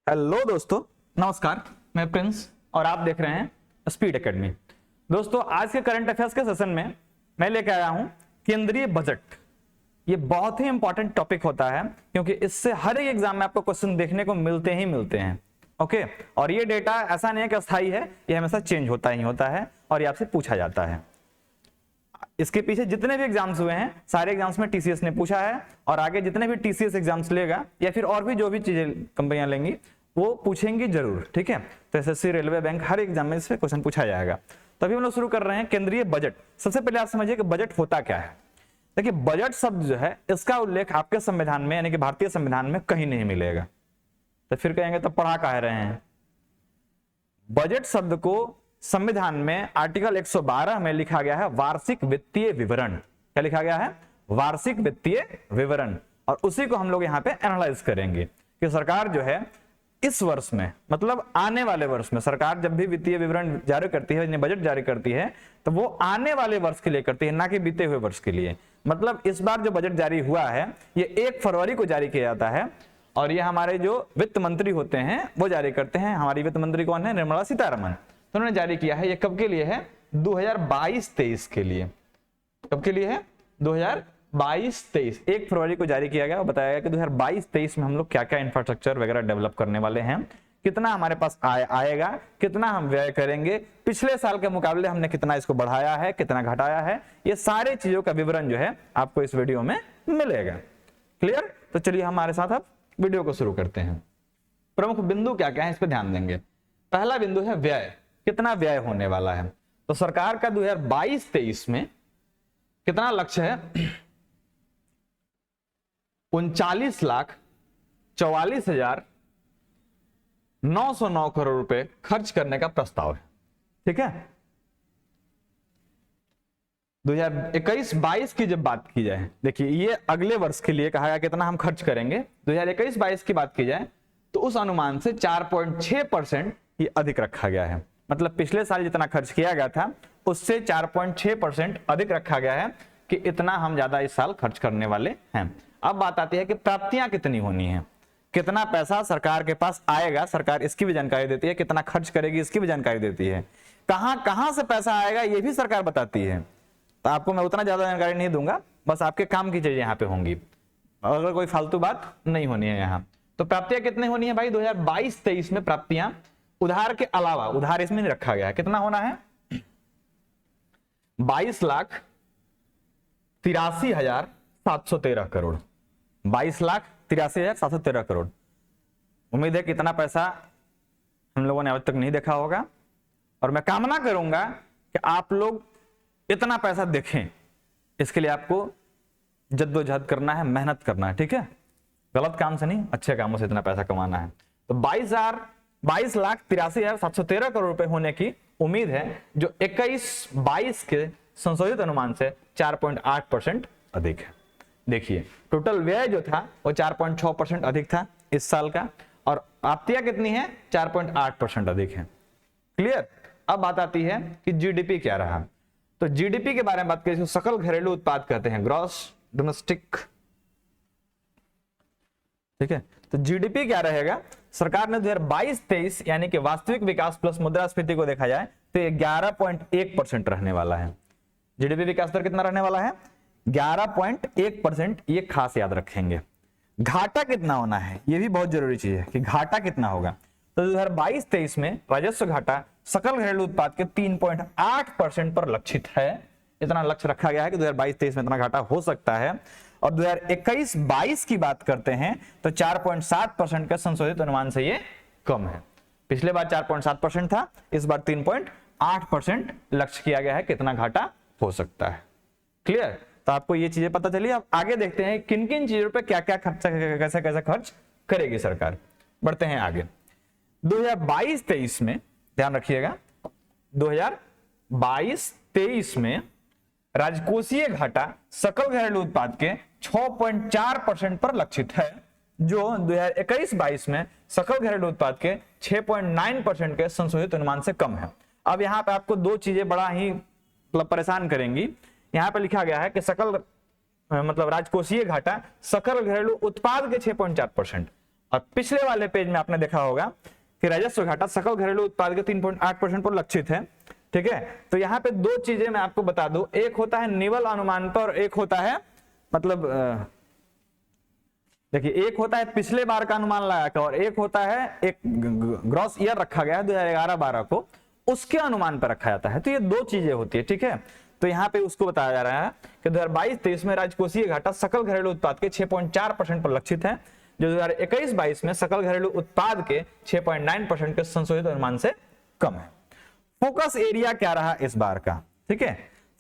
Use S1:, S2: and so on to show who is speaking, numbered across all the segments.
S1: Hello दोस्तों, नमस्कार। मैं प्रिंस और आप देख रहे हैं स्पीड एकेडमी। दोस्तों, आज के करंट अफेयर्स के सेशन में मैं लेकर आया हूं केंद्रीय बजट। ये बहुत ही इंपॉर्टेंट टॉपिक होता है क्योंकि इससे हर एक एग्जाम में आपको क्वेश्चन देखने को मिलते हैं। ओके, और ये डेटा ऐसा नहीं है कि अस्थायी है, ये हमेशा चेंज होता ही होता है और ये आपसे पूछा जाता है। इसके पीछे जितने भी एग्जाम्स हुए हैं सारे एग्जाम्स में टीसीएस ने पूछा है और आगे जितने भी टीसीएस एग्जाम्स लेगा या फिर और भी जो भी चीजें कंपनियां लेंगी वो पूछेंगी जरूर। ठीक है, तो एसएससी, रेलवे, बैंक, हर एग्जाम में इससे क्वेश्चन पूछा जाएगा। तभी हम लोग शुरू कर रहे हैं केंद्रीय बजट। सबसे पहले आप समझिए कि बजट होता क्या है। देखिए, बजट शब्द जो है इसका उल्लेख आपके संविधान में यानी कि भारतीय संविधान में कहीं नहीं मिलेगा। तो फिर कहेंगे तो पढ़ा कह रहे हैं। बजट शब्द को संविधान में आर्टिकल 112 में लिखा गया है वार्षिक वित्तीय विवरण। क्या लिखा गया है? वार्षिक वित्तीय विवरण। और उसी को हम लोग यहाँ पे एनालाइज करेंगे कि सरकार जो है इस वर्ष में, मतलब आने वाले वर्ष में, सरकार जब भी वित्तीय विवरण जारी करती है, बजट जारी करती है, तो वो आने वाले वर्ष के लिए करती है, ना कि बीते हुए वर्ष के लिए। मतलब इस बार जो बजट जारी हुआ है ये 1 फरवरी को जारी किया जाता है और ये हमारे जो वित्त मंत्री होते हैं वो जारी करते हैं। हमारी वित्त मंत्री कौन है? निर्मला सीतारमण। तो उन्होंने जारी किया है। ये कब के लिए है? 2022-23 के लिए। कब के लिए है? 2022-23। 1 फरवरी को जारी किया गया और बताया गया कि 2022-23 में हम लोग क्या क्या इंफ्रास्ट्रक्चर वगैरह डेवलप करने वाले हैं, कितना हमारे पास आएगा, कितना हम व्यय करेंगे, पिछले साल के मुकाबले हमने कितना इसको बढ़ाया है, कितना घटाया है, ये सारे चीजों का विवरण जो है आपको इस वीडियो में मिलेगा। क्लियर? तो चलिए हमारे साथ अब वीडियो को शुरू करते हैं। प्रमुख बिंदु क्या क्या है इस पर ध्यान देंगे। पहला बिंदु है व्यय। कितना व्यय होने वाला है? तो सरकार का 2022-23 में कितना लक्ष्य है? 39,44,909 करोड़ रुपए खर्च करने का प्रस्ताव है। ठीक है, 2021-22 की जब बात की जाए, देखिए ये अगले वर्ष के लिए कहा गया कितना हम खर्च करेंगे। 2021-22 की बात की जाए तो उस अनुमान से 4.6% ये अधिक रखा गया है। मतलब पिछले साल जितना खर्च किया गया था उससे 4.6% अधिक रखा गया है कि इतना हम ज्यादा इस साल खर्च करने वाले हैं। अब बात आती है कि प्राप्तियां कितनी होनी है, कितना पैसा सरकार के पास आएगा, सरकार इसकी भी जानकारी देती है, कितना खर्च करेगी इसकी भी जानकारी देती है, कहां से पैसा आएगा ये भी सरकार बताती है। तो आपको मैं उतना ज्यादा जानकारी नहीं दूंगा, बस आपके काम की चीजें यहाँ पे होंगी, अगर कोई फालतू बात नहीं होनी है यहाँ। तो प्राप्तियां कितनी होनी है भाई? 2022-23 में प्राप्तियां उधार के अलावा, उधार इसमें नहीं रखा गया है, कितना होना है? 22,83,713 करोड़। 22,83,713 करोड़। उम्मीद है कि इतना पैसा हम लोगों ने अब तक नहीं देखा होगा और मैं कामना करूंगा कि आप लोग इतना पैसा देखें। इसके लिए आपको जद्दोजहद करना है, मेहनत करना है। ठीक है, गलत काम से नहीं, अच्छे कामों से इतना पैसा कमाना है। तो 22,83,713 करोड़ रुपए होने की उम्मीद है, जो 21-22 के संशोधित अनुमान से 4.8% अधिक है। देखिए, टोटल व्यय जो था वो 4.6% अधिक था इस साल का और प्राप्तियां कितनी है? 4.8% अधिक है। क्लियर? अब बात आती है कि जीडीपी क्या रहा। तो जीडीपी के बारे में बात करें, सकल घरेलू उत्पाद कहते हैं, ग्रॉस डोमेस्टिक। ठीक है, तो जीडीपी क्या रहेगा? सरकार ने 2022-23 यानी कि वास्तविक विकास प्लस मुद्रास्फीति को देखा जाए तो ये 11.1% रहने वाला है। जीडीपी विकास दर कितना रहने वाला है? 11.1%। ये खास याद रखेंगे। घाटा कितना होना है ये भी बहुत जरूरी चीज है कि घाटा कितना होगा। तो 2022-23 में राजस्व घाटा सकल घरेलू उत्पाद के 3.8% पर लक्षित है। इतना लक्ष्य रखा गया है कि 2022-23 में इतना घाटा हो सकता है। और 2021-22 की बात करते हैं तो 4.7% के संशोधित अनुमान से ये कम है। पिछले बार 4.7% था, इस बार 3.8% लक्ष्य किया गया है कितना घाटा हो सकता है। क्लियर? तो आपको ये चीजें पता चली। अब आगे देखते हैं किन किन चीजों पे क्या क्या खर्चा, कैसे कैसे खर्च करेगी सरकार। बढ़ते हैं आगे। 2022-23 में ध्यान रखिएगा, 2022-23 में राजकोषीय घाटा सकल घरेलू उत्पाद के 6.4% पर लक्षित है, जो 2021-22 में सकल घरेलू उत्पाद के 6.9% के संशोधित अनुमान से कम है। अब यहाँ पे आपको दो चीजें बड़ा ही परेशान करेंगी। यहाँ पे लिखा गया है कि सकल मतलब राजकोषीय घाटा सकल घरेलू उत्पाद के 6.4%, और पिछले वाले पेज में आपने देखा होगा कि राजस्व घाटा सकल घरेलू उत्पाद के 3.8% पर लक्षित है। ठीक है, तो यहाँ पे दो चीजें मैं आपको बता दूं, एक होता है निवल अनुमान पर, एक होता है मतलब देखिए, एक होता है पिछले बार का अनुमान लगाकर और एक होता है एक ग्रॉस ईयर रखा गया है 2011-12 को, उसके अनुमान पर रखा जाता है। तो ये दो चीजें होती है। ठीक है, तो यहाँ पे उसको बताया जा रहा है कि 2022-23 में राजकोषीय घाटा सकल घरेलू उत्पाद के 6.4% पर लक्षित है, जो 2021-22 में सकल घरेलू उत्पाद के 6.9% के संशोधित अनुमान से कम है। फोकस एरिया क्या रहा इस बार का? ठीक है,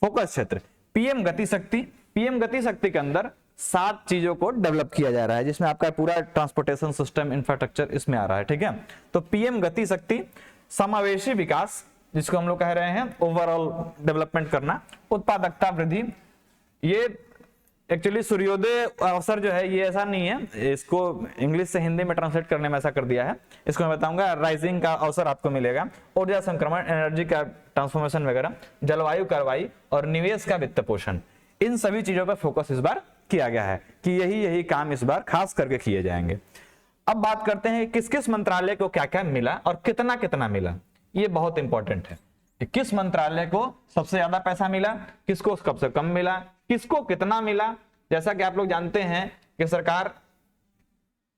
S1: फोकस क्षेत्र पीएम गति शक्ति। पीएम गति शक्ति के अंदर 7 चीजों को डेवलप किया जा रहा है, जिसमें आपका पूरा ट्रांसपोर्टेशन सिस्टम इंफ्रास्ट्रक्चर इसमें आ रहा है। ठीक है, तो पीएम गति शक्ति, समावेशी विकास जिसको हम लोग कह रहे हैं ओवरऑल डेवलपमेंट करना, उत्पादकता वृद्धि, ये एक्चुअली सूर्योदय अवसर जो है ये ऐसा नहीं है, इसको इंग्लिश से हिंदी में ट्रांसलेट करने में ऐसा कर दिया है, इसको मैं बताऊंगा। राइजिंग का अवसर आपको मिलेगा, ऊर्जा संक्रमण, एनर्जी का ट्रांसफॉर्मेशन वगैरह, जलवायु कार्रवाई और निवेश का वित्त पोषण, इन सभी चीजों पर फोकस इस बार किया गया है कि यही काम इस बार खास करके किए जाएंगे। अब बात करते हैं किस किस मंत्रालय को क्या क्या मिला और कितना कितना मिला। ये बहुत इंपॉर्टेंट है कि किस मंत्रालय को सबसे ज्यादा पैसा मिला, किसको सबसे कम मिला, किसको कितना मिला। जैसा कि आप लोग जानते हैं कि सरकार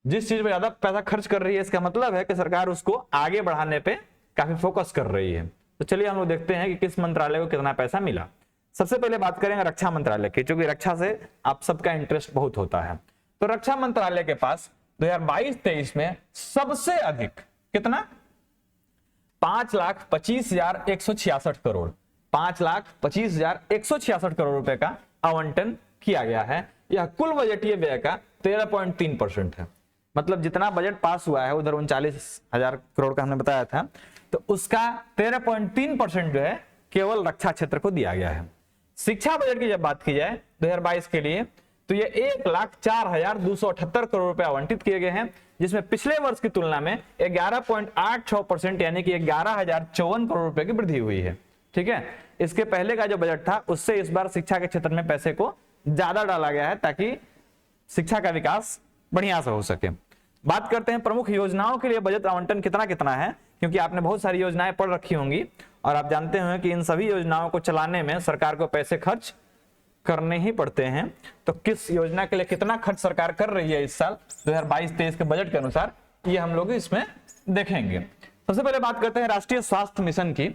S1: जिस चीज पर ज्यादा पैसा खर्च कर रही है, इसका मतलब है कि सरकार उसको आगे बढ़ाने पे काफी फोकस कर रही है। तो चलिए हम लोग देखते हैं कि किस मंत्रालय को कितना पैसा मिला। सबसे पहले बात करेंगे रक्षा मंत्रालय की, क्योंकि रक्षा से आप सबका इंटरेस्ट बहुत होता है। तो रक्षा मंत्रालय के पास 2022-23 में सबसे अधिक कितना 5,25,166 करोड़ 5,25,166 करोड़ रुपए का आवंटन किया गया है। यह कुल बजटीय व्यय का 13.3% है। मतलब जितना बजट पास हुआ है उधर 39,000 करोड़ का हमने बताया था, तो उसका 13.3% जो है केवल रक्षा क्षेत्र को दिया गया है। शिक्षा बजट की जब बात की जाए 2022 के लिए, तो ये 1,04,278 करोड़ रुपए आवंटित किए गए हैं, जिसमें पिछले वर्ष की तुलना में 11.86% यानी कि 11,054 करोड़ रुपए की वृद्धि हुई है। ठीक है, इसके पहले का जो बजट था उससे इस बार शिक्षा के क्षेत्र में पैसे को ज्यादा डाला गया है ताकि शिक्षा का विकास बढ़िया से हो सके। बात करते हैं प्रमुख योजनाओं के लिए बजट आवंटन कितना कितना है, क्योंकि आपने बहुत सारी योजनाएं पढ़ रखी होंगी और आप जानते होंगे कि इन सभी योजनाओं को चलाने में सरकार को पैसे खर्च करने ही पड़ते हैं। तो किस योजना के लिए कितना खर्च सरकार कर रही है इस साल 2022-23 के बजट के अनुसार, ये हम लोग इसमें देखेंगे। सबसे पहले बात करते हैं राष्ट्रीय स्वास्थ्य मिशन की,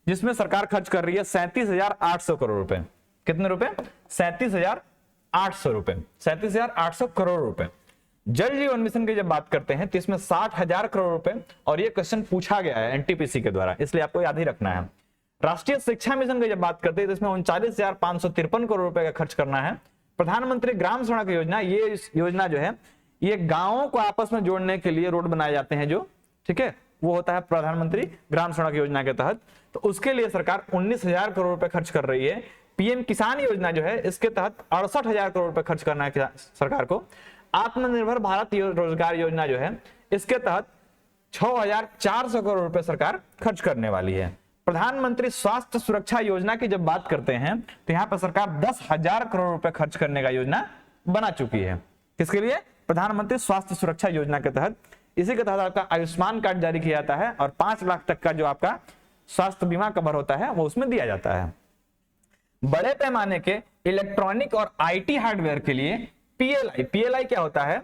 S1: जिसमें सरकार खर्च कर रही है 37,800 करोड़ रुपए। कितने रुपए? 37,800 रुपए, 37,800 करोड़ रुपए। जल जीवन मिशन की जब बात करते हैं तो इसमें 60,000 करोड़ रुपए, और ये क्वेश्चन पूछा गया है एनटीपीसी के द्वारा, इसलिए आपको याद ही रखना है। राष्ट्रीय शिक्षा मिशन की जब बात करते हैं तो इसमें 39,553 करोड़ रुपए का खर्च करना है। प्रधानमंत्री ग्राम सड़क योजना, ये योजना जो है ये गांवों को आपस में जोड़ने के लिए रोड बनाए जाते हैं जो, ठीक है, वो होता है प्रधानमंत्री ग्राम सड़क योजना के तहत। तो उसके लिए सरकार 19,000 करोड़ रुपए खर्च कर रही है। पीएम किसान योजना जो है इसके तहत 68,000 करोड़ रुपए खर्च करना है सरकार को। आत्मनिर्भर भारत रोजगार योजना जो है इसके तहत 6,400 करोड़ रुपए सरकार खर्च करने वाली है। प्रधानमंत्री स्वास्थ्य सुरक्षा योजना की जब बात करते हैं तो यहाँ पर सरकार 10,000 करोड़ रुपए खर्च करने का योजना बना चुकी है। किसके लिए? प्रधानमंत्री स्वास्थ्य सुरक्षा योजना के तहत। इसी के तहत आपका आयुष्मान कार्ड जारी किया जाता है और 5 लाख तक का जो आपका स्वास्थ्य बीमा कवर होता है वो उसमें दिया जाता है। बड़े पैमाने के इलेक्ट्रॉनिक और आईटी हार्डवेयर के लिए पीएलआई क्या होता है?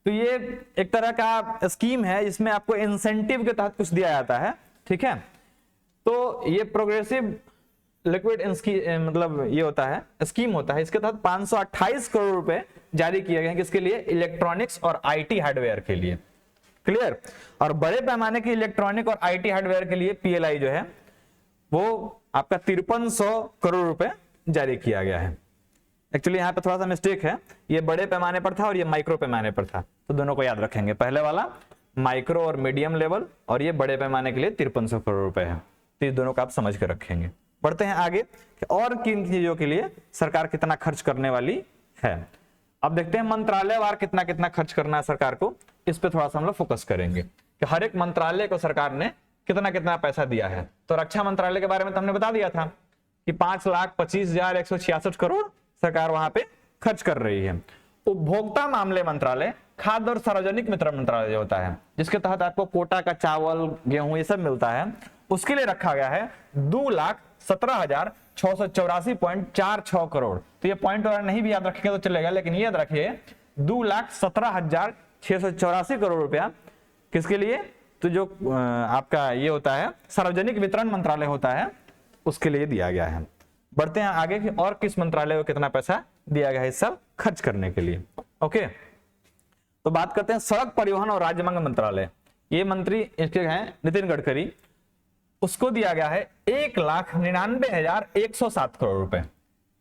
S1: तो ये एक तरह का स्कीम है जिसमें आपको इंसेंटिव के तहत कुछ दिया जाता है। ठीक है, तो ये प्रोग्रेसिव लिक्विड मतलब ये होता है, स्कीम होता है। इसके तहत 528 करोड़ रुपए जारी किए गए हैं। किसके लिए? इलेक्ट्रॉनिक्स और आईटी हार्डवेयर के लिए। क्लियर? और बड़े पैमाने के इलेक्ट्रॉनिक और आईटी हार्डवेयर के लिए पीएलआई जो है वो आपका 5300 करोड़ रुपए जारी किया गया है। एक्चुअली यहाँ पे थोड़ा सा मिस्टेक है, ये बड़े पैमाने पर था और ये माइक्रो पैमाने पर था, तो दोनों को याद रखेंगे। पहले वाला माइक्रो और मीडियम लेवल और ये बड़े पैमाने के लिए 5300 करोड़ रुपए है, तो ये दोनों को आप समझ कर रखेंगे। बढ़ते हैं आगे और किन चीजों के लिए सरकार कितना खर्च करने वाली है। अब देखते हैं मंत्रालयवार कितना कितना खर्च करना है सरकार को, इस पे थोड़ा सा हम लोग फोकस करेंगे कि हर एक मंत्रालय को सरकार ने कितना कितना पैसा दिया है। तो रक्षा मंत्रालय के बारे में तो हमने बता दिया था कि 5,25,166 करोड़ सरकार वहां पे खर्च कर रही है। उपभोक्ता मामले मंत्रालय, खाद्य और सार्वजनिक वितरण मंत्रालय जो होता है, जिसके तहत आपको कोटा का चावल गेहूं ये सब मिलता है, उसके लिए रखा गया है 2,17,684.46 करोड़। तो ये पॉइंट वगैरह नहीं भी याद रखेंगे तो चलेगा, लेकिन ये याद रखिए 2,17,684 करोड़ रुपया किसके लिए, तो जो आपका ये होता है सार्वजनिक वितरण मंत्रालय होता है उसके लिए दिया गया है। बढ़ते हैं आगे कि और किस मंत्रालय को कितना पैसा दिया गया है इस सब खर्च करने के लिए। ओके, तो बात करते हैं सड़क परिवहन और राजमार्ग मंत्रालय। ये मंत्री इसके हैं नितिन गडकरी, उसको दिया गया है 1,99,107 करोड़ रुपए।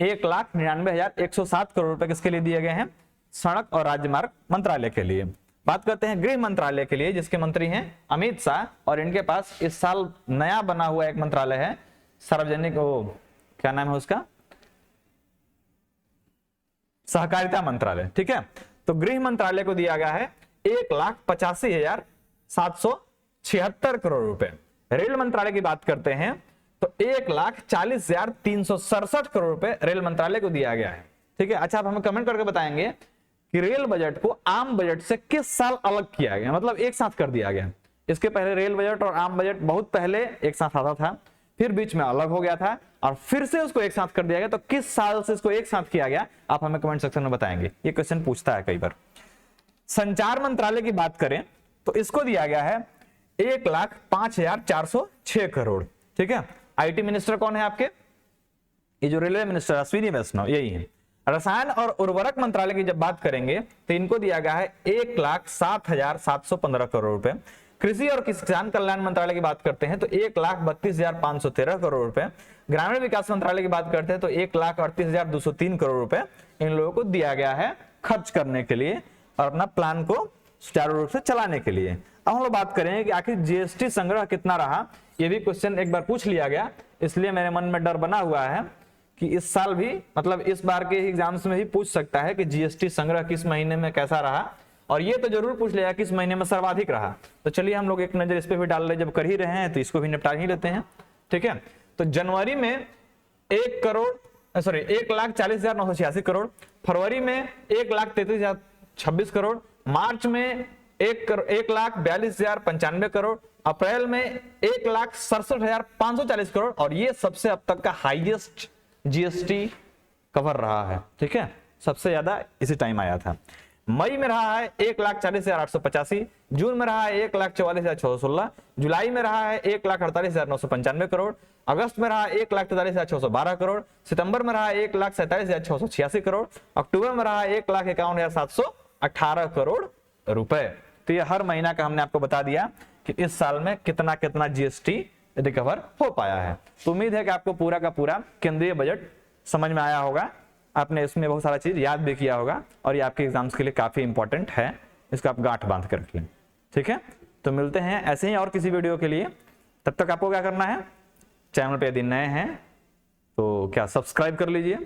S1: 1,99,107 करोड़ रुपए किसके लिए दिए गए हैं, सड़क और राजमार्ग मंत्रालय के लिए। बात करते हैं गृह मंत्रालय के लिए, जिसके मंत्री हैं अमित शाह, और इनके पास इस साल नया बना हुआ एक मंत्रालय है सार्वजनिक, क्या नाम है उसका, सहकारिता मंत्रालय। ठीक है, तो गृह मंत्रालय को दिया गया है 1,85,776 करोड़ रुपए। रेल मंत्रालय की बात करते हैं तो 1,40,367 करोड़ रुपए रेल मंत्रालय को दिया गया है। ठीक है, अच्छा आप हमें कमेंट करके बताएंगे कि रेल बजट को आम बजट से किस साल अलग किया गया, मतलब एक साथ कर दिया गया। इसके पहले रेल बजट और आम बजट बहुत पहले एक साथ आता था, फिर बीच में अलग हो गया था और फिर से उसको एक साथ कर दिया गया। तो किस साल से इसको एक साथ किया गया, आप हमें कमेंट सेक्शन में बताएंगे, ये क्वेश्चन पूछता है कई बार। संचार मंत्रालय की बात करें तो इसको दिया गया है 1,05,406 करोड़। ठीक है, आईटी मिनिस्टर कौन है आपके, ये जो रेलवे मिनिस्टर अश्विनी वैष्णव यही है। रसायन और उर्वरक मंत्रालय की जब बात करेंगे तो इनको दिया गया है 1,07,715 करोड़ रुपए। कृषि और किसान कल्याण मंत्रालय की बात करते हैं तो 1,32,513 करोड़ रुपए। ग्रामीण विकास मंत्रालय की बात करते हैं तो 1,38,203 करोड़ रुपए इन लोगों को दिया गया है खर्च करने के लिए और अपना प्लान को सुचारू रूप से चलाने के लिए। अब हम लोग बात करेंगे कि आखिर जीएसटी संग्रह कितना रहा। ये भी क्वेश्चन एक बार पूछ लिया गया, इसलिए मेरे मन में डर बना हुआ है कि इस साल भी, मतलब इस बार के एग्जाम्स में भी पूछ सकता है कि जीएसटी संग्रह किस महीने में कैसा रहा, और ये तो जरूर पूछ लिया किस महीने में सर्वाधिक रहा। तो चलिए हम लोग एक नजर इस पे भी डाल रहे, जब कर ही रहे हैं तो इसको भी निपटा ही लेते हैं। ठीक है, तो जनवरी में 1,40,986 करोड़, फरवरी में 1,33,026 करोड़, मार्च में 1,42,095 करोड़, अप्रैल में 1,67,540 करोड़, और ये सबसे अब तक का हाईएस्ट जीएसटी कवर रहा है। ठीक है, सबसे ज्यादा इसी टाइम आया था। मई में रहा है 1,40,885, जून में रहा है 1,44,616, जुलाई में रहा है 1,48,995 करोड़, अगस्त में रहा 1,43,612 करोड़, सितंबर में रहा 1,47,686 करोड़, अक्टूबर में रहा 1,51,718 करोड़ रुपए। तो ये हर महीना का हमने आपको बता दिया कि इस साल में कितना कितना जीएसटी रिकवर हो पाया है। तो उम्मीद है कि आपको पूरा का पूरा केंद्रीय बजट समझ में आया होगा, आपने इसमें बहुत सारा चीज याद भी किया होगा और ये आपके एग्जाम्स के लिए काफी इंपॉर्टेंट है, इसको आप गांठ बांध कर रख लें। ठीक है, तो मिलते हैं ऐसे ही और किसी वीडियो के लिए। तब तक आपको क्या करना है, चैनल पे यदि नए हैं तो क्या सब्सक्राइब कर लीजिए,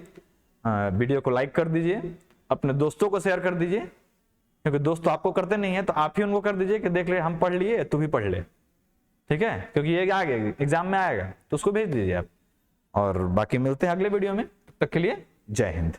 S1: वीडियो को लाइक कर दीजिए, अपने दोस्तों को शेयर कर दीजिए, क्योंकि दोस्त तो आपको करते नहीं है तो आप ही उनको कर दीजिए कि देख ले हम पढ़ लिए तू भी पढ़ ले। ठीक है, क्योंकि ये आगे एग्जाम में आएगा तो उसको भेज दीजिए आप। और बाकी मिलते हैं अगले वीडियो में, तब तक के लिए जय हिंद।